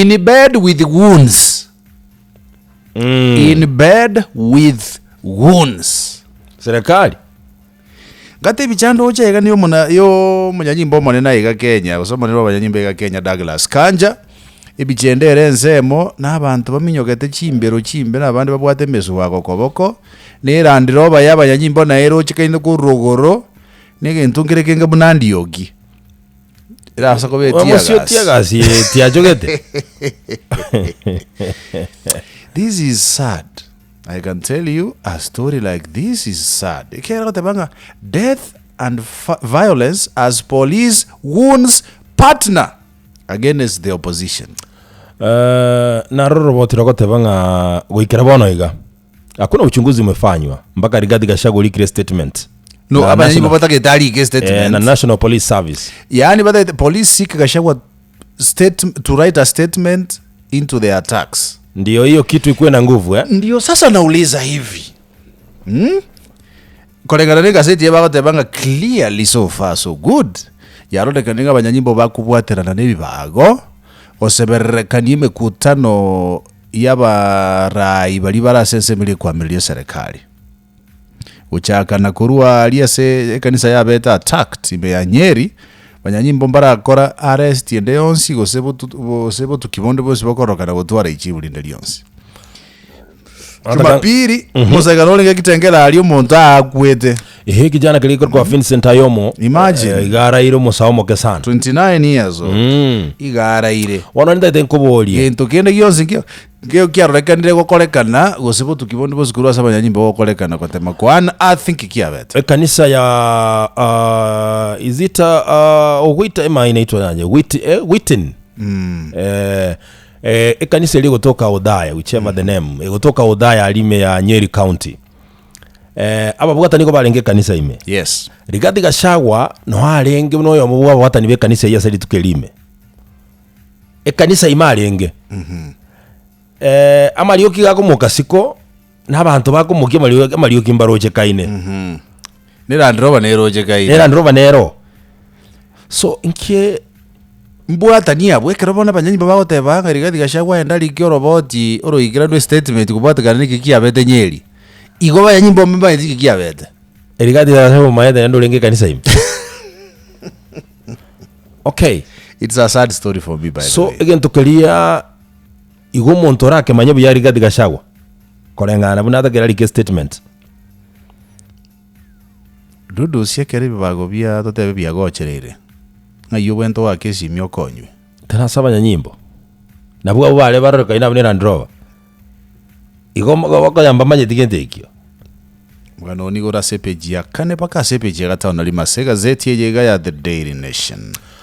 in bed with Goons. In bed with Goons. Serikali Gati bichando ocha ega niyo muna yo munyanyimbo monena ega Kenya osoma nibo banyanyimbo ega Kenya Douglas Kanja ibichendere nsemo n'abantu baminyogete chimbero chimbera abandi babwate mesu wako koboko nerandiro bayabanyanyimbo na ero chikaine ku rogoro nige ntungire kenga bunandi yogi era sako be teargas tiajogete. This is sad. I can tell you a story like this is sad. Death and violence as police wounds partner against the opposition. Na roboti rokote banga goikera bono iga. Hakuna uchunguzi umefanywa mpaka Rigathi Gachagua likire statement. No, abanyi batake tali statement na National Police Service. Yani bada police seek Gachagua to write a statement into the attacks. Ndio hiyo kitu ikuwe na nguvu Ndio sasa nauliza hivi. Kolengana ni gazeti yabagote banga clearly so far so good. Yarode kaninga banyanyimbo bakubwaterana nebibago. Oseberekanie mekutano y'abarai bali barasensemile kwamiliyo serikali. Uchaka nakurua aliyase kanisa yabeta attacked ibe ya Nyeri. Banyanyimbo mbarakora arrest yende yonsi gosebo tukibondo bose bakoroka na gutwara ichibulinde lyonsi. Jumapili musaganole Kitengela ali omuntu akwete. Kijana kiliko kwa Vincent Ayomo. Imagine igara iro musaomo kesana 29 years old. Igara ire wanonda tenkoboli ento kende gyonsi kyo kyarrekanire gokorekana gosebo tukibondo bose kurwa sabanyanyimbo gokorekana kotema kwana I think kiabete kanisa ya izita wita ema inaitwa nanje witten kanisa ile kutoka Odaya whichever the name kutoka Odaya alime ya Nyeri County ababwata niko balenge kanisa ime. Yes. Rigathi Gachagua no alenge no yo mubwa watani be kanisa ya sali tukelime. Kanisa imalenge. Amalioki gako mukasiko n'abantu bako mukie amalioki mbaroje kaine. Nerandroba neroje kaine. Nerandroba nero. So inkie mbwata niya bwekera bona banyanyimbo bagote banga Rigathi Gachagua endali kyoroboti oroikira no statement kubata kana kikiabete Nyeri. Igoba ya nyimbo mbaba ndiki kiabete. Rigathi Gachagua maeda ndo lenge kanisa ime. Okay, it's a sad story for me by the way. So again tukelia igo montora ke manyebu ya Rigathi Gachagua. Kolengana bunata kera like statement. Dudu siekere bibago bia totebe bia gocherere. Ngayo bento wa KISII myokonywe. Tana saba nyimbo. Nabwo bale baroka ina bunera ndroba. Igomba bakayamba manye tigente ikyo. Mwana oni gora sepeji ya kane paka sepeji ya gata onali masega zeti yega ya The Daily Nation.